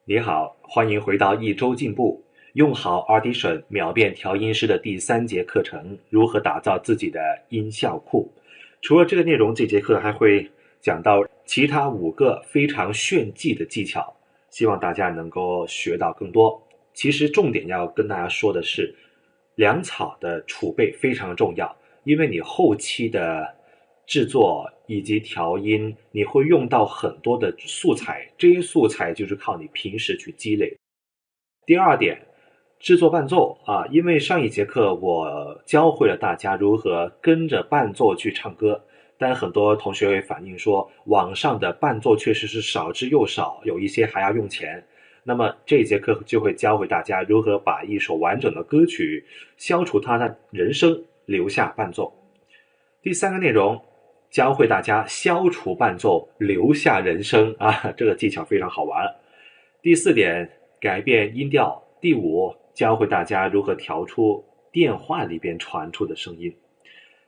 你好，欢迎回到一周进步，用好 Audition 秒变调音师的第3节课程，如何打造自己的音效库。除了这个内容，这节课还会讲到其他5个非常炫技的技巧，希望大家能够学到更多。其实重点要跟大家说的是，粮草的储备非常重要，因为你后期的制作以及调音，你会用到很多的素材，这些素材就是靠你平时去积累。第二点，制作伴奏因为上一节课我教会了大家如何跟着伴奏去唱歌，但很多同学会反映说，网上的伴奏确实是少之又少，有一些还要用钱。那么这一节课就会教会大家如何把一首完整的歌曲消除它的人声，留下伴奏。第3个内容，教会大家消除伴奏，留下人声这个技巧非常好玩。第4点，改变音调。第5，教会大家如何调出电话里边传出的声音。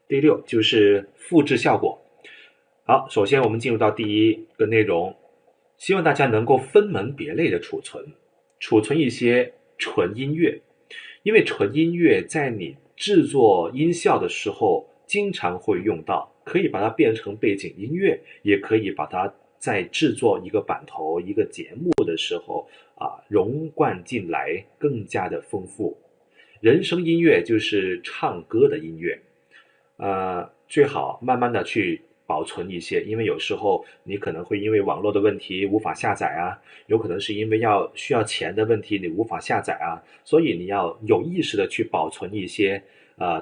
第6就是复制效果。好，首先我们进入到第1个内容，希望大家能够分门别类的储存一些纯音乐，因为纯音乐在你制作音效的时候经常会用到，可以把它变成背景音乐，也可以把它在制作一个版头一个节目的时候融贯进来，更加的丰富。人声音乐就是唱歌的音乐，最好慢慢的去保存一些，因为有时候你可能会因为网络的问题无法下载有可能是因为需要钱的问题你无法下载所以你要有意识的去保存一些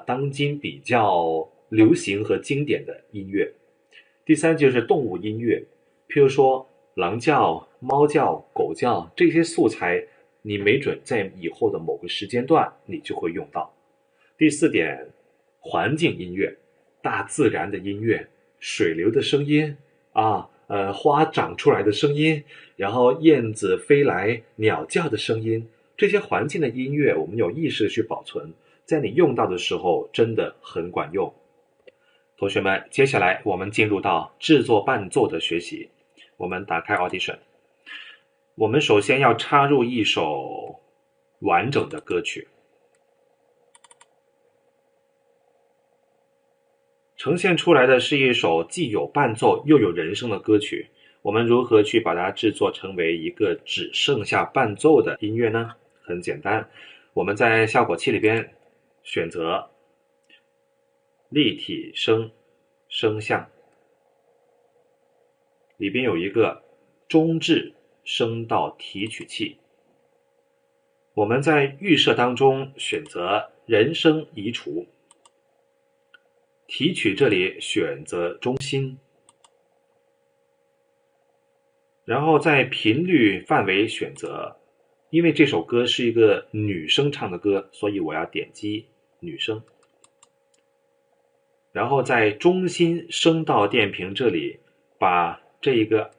当今比较流行和经典的音乐。第3就是动物音乐，譬如说狼叫、猫叫、狗叫，这些素材你没准在以后的某个时间段你就会用到。第4点，环境音乐，大自然的音乐，水流的声音花长出来的声音，然后燕子飞来，鸟叫的声音，这些环境的音乐我们有意识的去保存，在你用到的时候真的很管用。同学们，接下来我们进入到制作伴奏的学习。我们打开 Audition， 我们首先要插入一首完整的歌曲，呈现出来的是一首既有伴奏又有人声的歌曲。我们如何去把它制作成为一个只剩下伴奏的音乐呢？很简单，我们在效果器里边选择立体声声像，里边有一个中置声道提取器，我们在预设当中选择人声移除，提取这里选择中心，然后在频率范围选择，因为这首歌是一个女生唱的歌，所以我要点击女生，然后在中心声道电平这里把这一个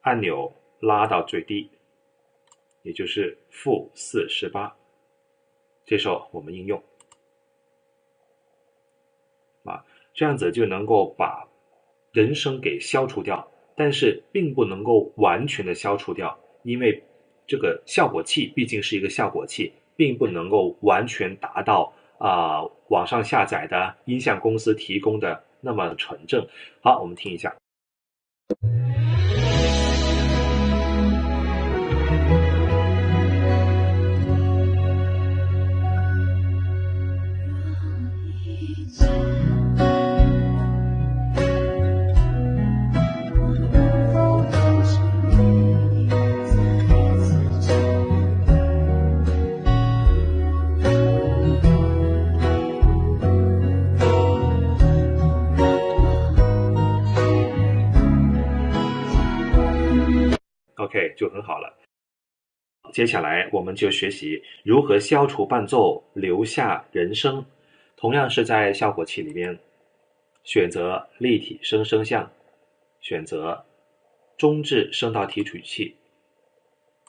按钮拉到最低，也就是-48，这时候我们应用这样子就能够把人声给消除掉，但是并不能够完全的消除掉，因为这个效果器毕竟是一个效果器，并不能够完全达到网上下载的音像公司提供的那么纯正。好，我们听一下。OK， 就很好了。接下来我们就学习如何消除伴奏，留下人声。同样是在效果器里面选择立体声声像，选择中置声道提取器，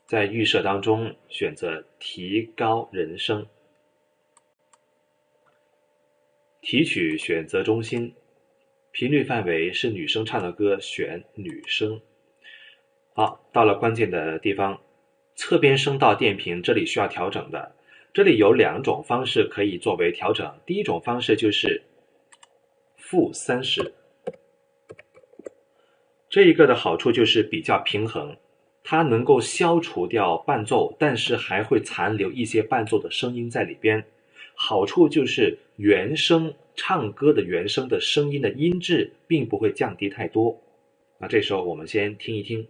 在预设当中选择提高人声，提取选择中心，频率范围是女生唱的歌，选女生。好，到了关键的地方，侧边声道电平这里需要调整的。这里有2种方式可以作为调整。第一种方式就是-30，这一个的好处就是比较平衡，它能够消除掉伴奏，但是还会残留一些伴奏的声音在里边。好处就是原声唱歌的原声的声音的音质并不会降低太多。那这时候我们先听一听。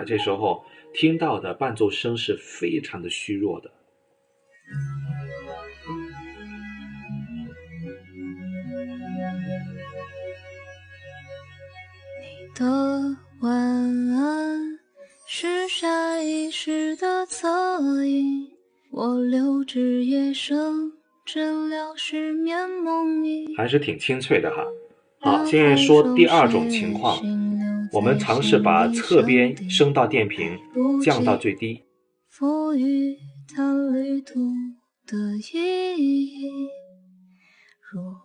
这时候听到的伴奏声是非常的虚弱的。你的晚安是下意识的侧影，我留至夜深，治疗失眠梦呓。还是挺清脆的哈。好，现在说第2种情况，我们尝试把侧边声道电平降到最低。赋予它旅途的意义，若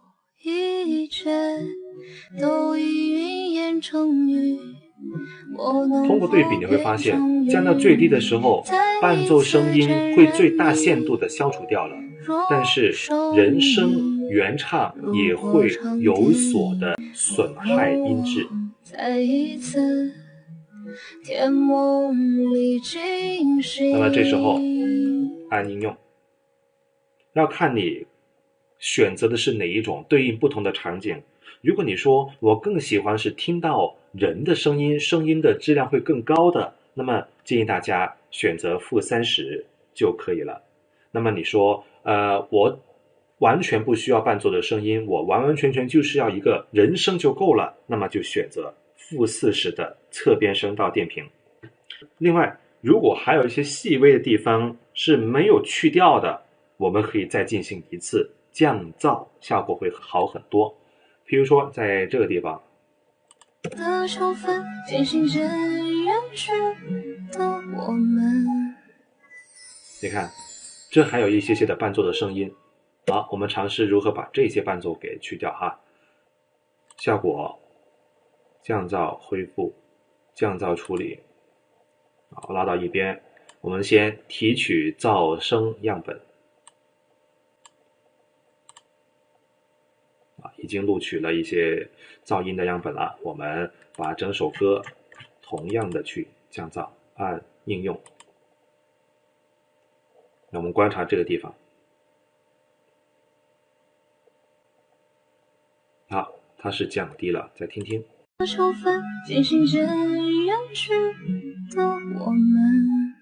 一切都已云烟成雨，通过对比你会发现，降到最低的时候，伴奏声音会最大限度的消除掉了，但是人声原唱也会有所的损害音质。再一次甜梦里惊醒。那么这时候按应用，要看你选择的是哪一种，对应不同的场景。如果你说我更喜欢是听到人的声音，声音的质量会更高的，那么建议大家选择-30就可以了。那么你说我完全不需要伴奏的声音，我完完全全就是要一个人声就够了，那么就选择-40的侧边声道电平。另外，如果还有一些细微的地方是没有去掉的，我们可以再进行一次降噪，效果会好很多。比如说在这个地方，的秋分渐行渐远去的我们，你看这还有一些些的伴奏的声音。好，我们尝试如何把这些伴奏给去掉哈。效果降噪恢复，降噪处理，好，拉到一边。我们先提取噪声样本，已经录取了一些噪音的样本了。我们把整首歌同样的去降噪，按应用。那我们观察这个地方，好，它是降低了，再听听。秋分渐行渐远去的我们，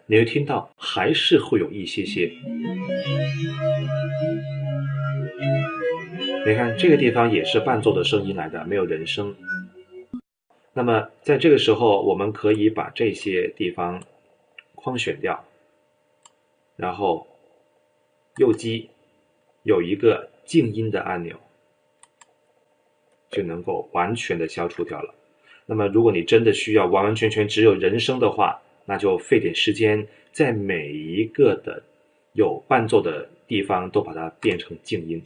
你会听到还是会有一些些。你看这个地方也是伴奏的声音来的，没有人声。那么在这个时候，我们可以把这些地方框选掉，然后右击有一个静音的按钮，就能够完全的消除掉了。那么如果你真的需要完完全全只有人声的话，那就费点时间，在每一个的有伴奏的地方都把它变成静音。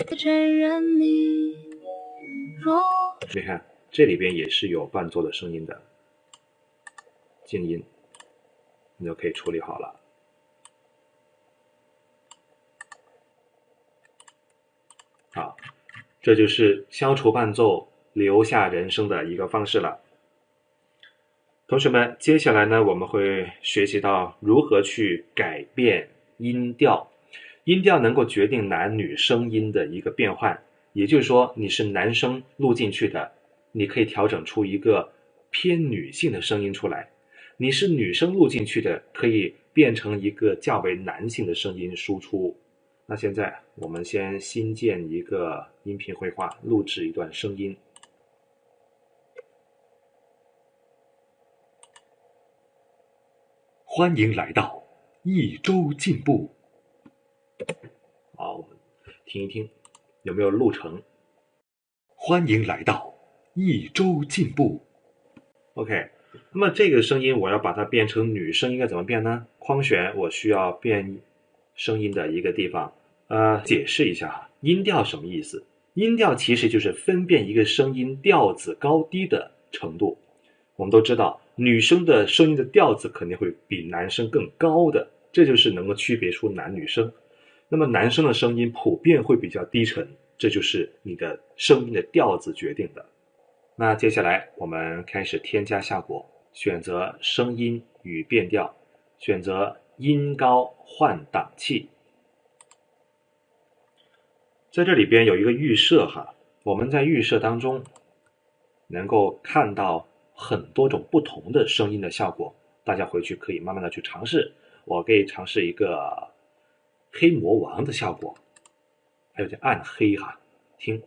你看这里边也是有伴奏的声音的，静音你就可以处理好了。好，这就是消除伴奏留下人声的一个方式了。同学们，接下来呢，我们会学习到如何去改变音调。音调能够决定男女声音的一个变换，也就是说你是男生录进去的，你可以调整出一个偏女性的声音出来；你是女生录进去的，可以变成一个较为男性的声音输出。那现在我们先新建一个音频绘画，录制一段声音。欢迎来到一周进步。好，我们听一听有没有录成。欢迎来到一周进步。OK， 那么这个声音我要把它变成女声，应该怎么变呢？框选我需要变声音的一个地方，解释一下音调什么意思？音调其实就是分辨一个声音调子高低的程度。我们都知道，女生的声音的调子肯定会比男生更高的，这就是能够区别出男女生。那么男生的声音普遍会比较低沉，这就是你的声音的调子决定的。那接下来我们开始添加效果，选择声音与变调，选择音高换档器。在这里边有一个预设哈，我们在预设当中能够看到很多种不同的声音的效果，大家回去可以慢慢的去尝试。我可以尝试一个黑魔王的效果，还有点暗黑哈，听。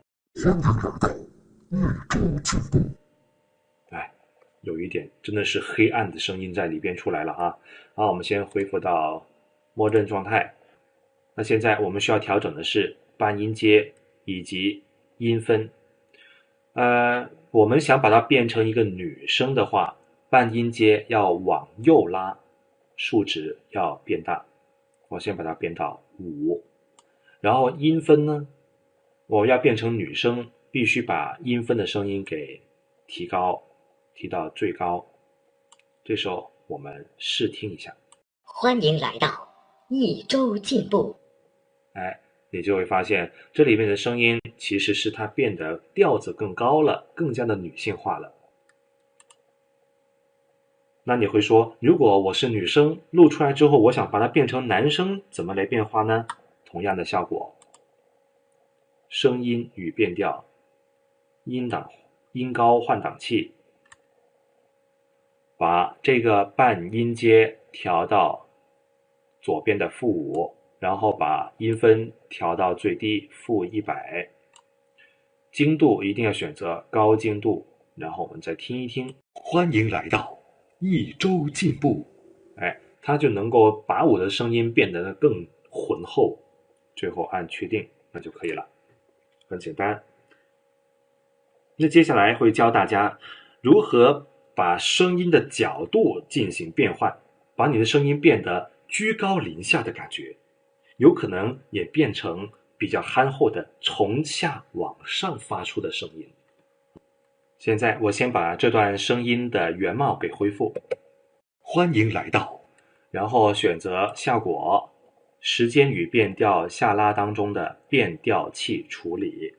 哎，有一点真的是黑暗的声音在里边出来了啊。好，我们先恢复到默认状态。那现在我们需要调整的是半音阶以及音分。我们想把它变成一个女生的话，半音阶要往右拉，数值要变大。我先把它变到5，然后音分呢，我要变成女生，必须把音分的声音给提高，提到最高。这时候我们试听一下。欢迎来到一周进步。哎，你就会发现这里面的声音其实是它变得调子更高了，更加的女性化了。那你会说，如果我是女生，录出来之后我想把它变成男生，怎么来变化呢？同样的效果，声音与变调，音高换档器，把这个半音阶调到左边的-5，然后把音分调到最低-100，精度一定要选择高精度，然后我们再听一听。欢迎来到一周进步。哎，它就能够把我的声音变得更浑厚，最后按确定，那就可以了，很简单。那接下来会教大家如何把声音的角度进行变换，把你的声音变得居高临下的感觉，有可能也变成比较憨厚的从下往上发出的声音。现在我先把这段声音的原貌给恢复。欢迎来到，然后选择效果，时间与变调下拉当中的变调器处理。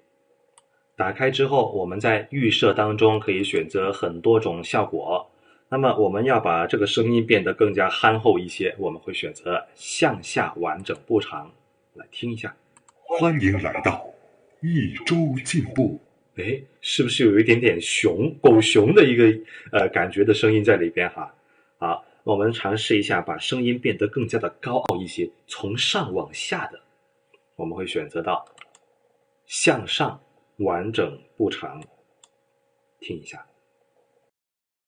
打开之后，我们在预设当中可以选择很多种效果。那么我们要把这个声音变得更加憨厚一些，我们会选择向下完整步长。来听一下。欢迎来到一周进步。哎，是不是有一点点狗熊的一个感觉的声音在里边哈？好，我们尝试一下把声音变得更加的高傲一些，从上往下的，我们会选择到向上完整步长，听一下。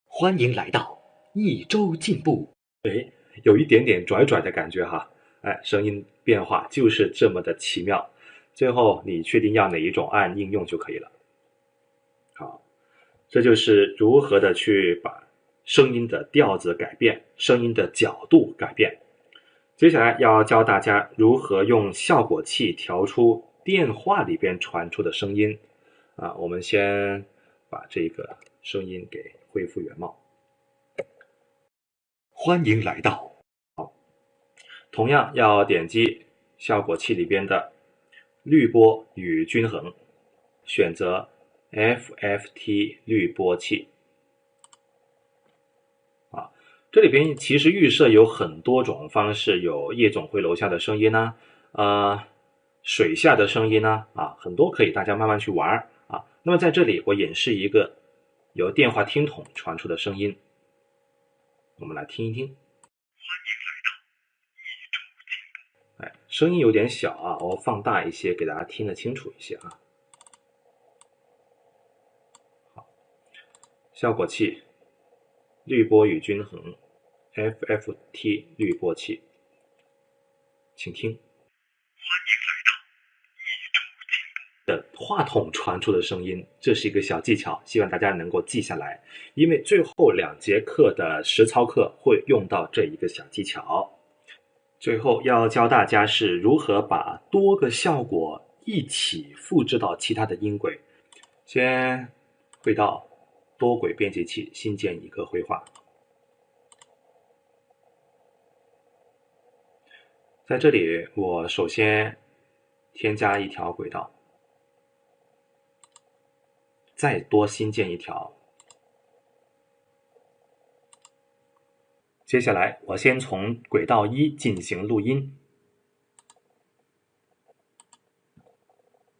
欢迎来到一周进步。哎，有一点点拽拽的感觉哈。哎，声音变化就是这么的奇妙。最后你确定要哪一种按应用就可以了。好，这就是如何的去把声音的调子改变，声音的角度改变。接下来要教大家如何用效果器调出电话里边传出的声音。我们先把这个声音给恢复原貌。欢迎来到。好，同样要点击效果器里边的滤波与均衡，选择 FFT 滤波器。这里边其实预设有很多种方式，有夜总会楼下的声音呢，水下的声音呢，很多可以大家慢慢去玩啊。那么在这里我演示一个由电话听筒传出的声音，我们来听一听。欢迎来到一周进步。哎，声音有点小啊，我放大一些给大家听得清楚一些啊。好，效果器滤波与均衡 FFT 滤波器，请听。欢迎来到一周进步的话筒传出的声音，这是一个小技巧，希望大家能够记下来，因为最后2节课的实操课会用到这一个小技巧。最后要教大家是如何把多个效果一起复制到其他的音轨。先回到多轨编辑器，新建一个绘画。在这里，我首先添加一条轨道，再多新建一条。接下来，我先从轨道1进行录音。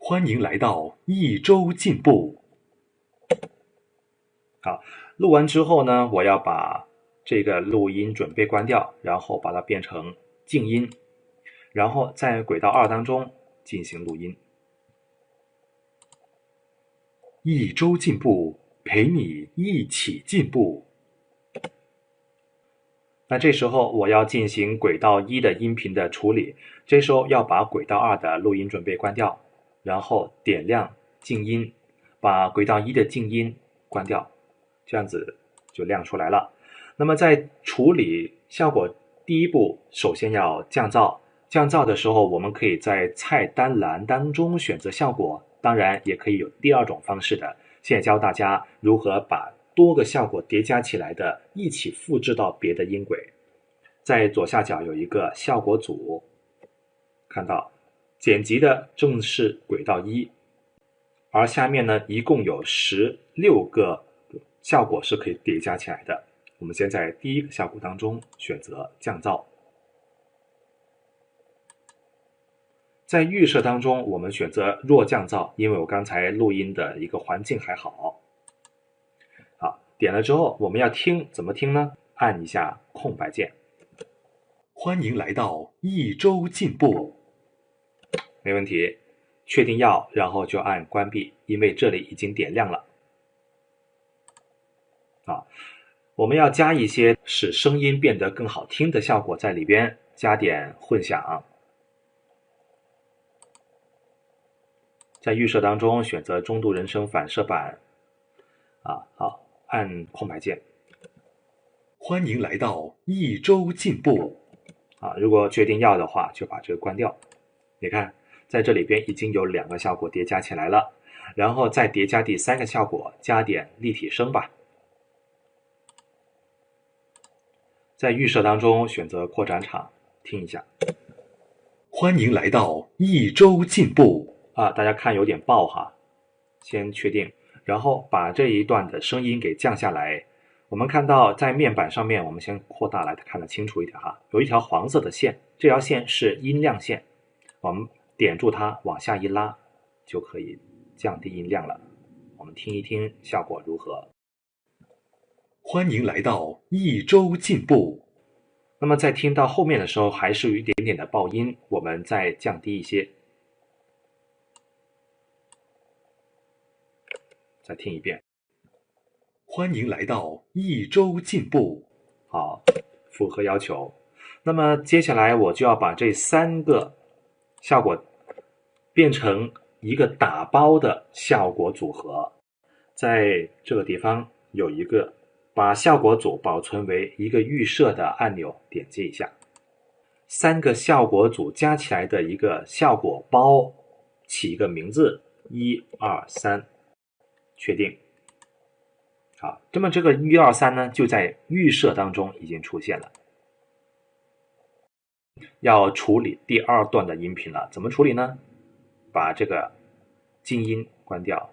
欢迎来到一周进步。好，录完之后呢，我要把这个录音准备关掉，然后把它变成静音，然后在轨道2当中进行录音。一周进步，陪你一起进步。那这时候我要进行轨道1的音频的处理，这时候要把轨道2的录音准备关掉，然后点亮静音，把轨道1的静音关掉，这样子就亮出来了。那么在处理效果第一步，首先要降噪。降噪的时候，我们可以在菜单栏当中选择效果，当然也可以有第二种方式的。现在教大家如何把多个效果叠加起来的一起复制到别的音轨。在左下角有一个效果组，看到剪辑的正是轨道1，而下面呢一共有16个效果是可以叠加起来的。我们先在第一个效果当中选择降噪，在预设当中我们选择弱降噪，因为我刚才录音的一个环境还好。好，点了之后我们要听，怎么听呢？按一下空白键。欢迎来到一周进步。没问题，确定要，然后就按关闭，因为这里已经点亮了。我们要加一些使声音变得更好听的效果在里边，加点混响。在预设当中选择中度人声反射板。好，按空白键。欢迎来到一周进步。如果确定要的话，就把这个关掉。你看，在这里边已经有2个效果叠加起来了，然后再叠加第3个效果，加点立体声吧。在预设当中选择扩展场，听一下。欢迎来到一周进步。大家看有点爆哈，先确定，然后把这一段的声音给降下来。我们看到在面板上面，我们先扩大来看得清楚一点哈，有一条黄色的线，这条线是音量线，我们点住它往下一拉，就可以降低音量了。我们听一听效果如何。欢迎来到一周进步。那么在听到后面的时候还是有一点点的爆音，我们再降低一些。再听一遍。欢迎来到一周进步。好，符合要求。那么接下来我就要把这3个效果变成一个打包的效果组合。在这个地方有一个把效果组保存为一个预设的按钮，点击一下。3个效果组加起来的一个效果包，起一个名字1、2、3，确定。好，那么这个1、2、3呢，就在预设当中已经出现了。要处理第2段的音频了，怎么处理呢？把这个静音关掉，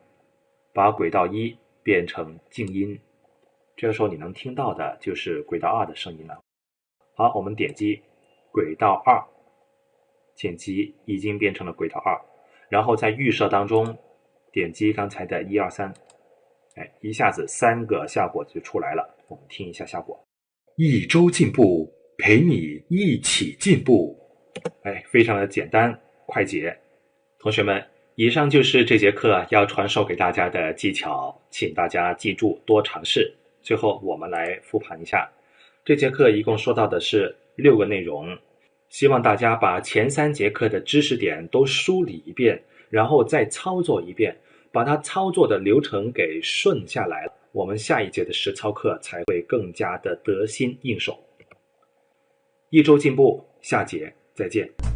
把轨道1变成静音，这个时候你能听到的就是轨道2的声音了。好，我们点击轨道2，剪辑已经变成了轨道2，然后在预设当中点击刚才的1、2、3，一下子3个效果就出来了。我们听一下效果。一周进步，陪你一起进步。非常的简单快捷。同学们，以上就是这节课要传授给大家的技巧，请大家记住多尝试。最后我们来复盘一下，这节课一共说到的是6个内容，希望大家把前3节课的知识点都梳理一遍，然后再操作一遍，把它操作的流程给顺下来，我们下一节的实操课才会更加的得心应手。一周进步，下节再见。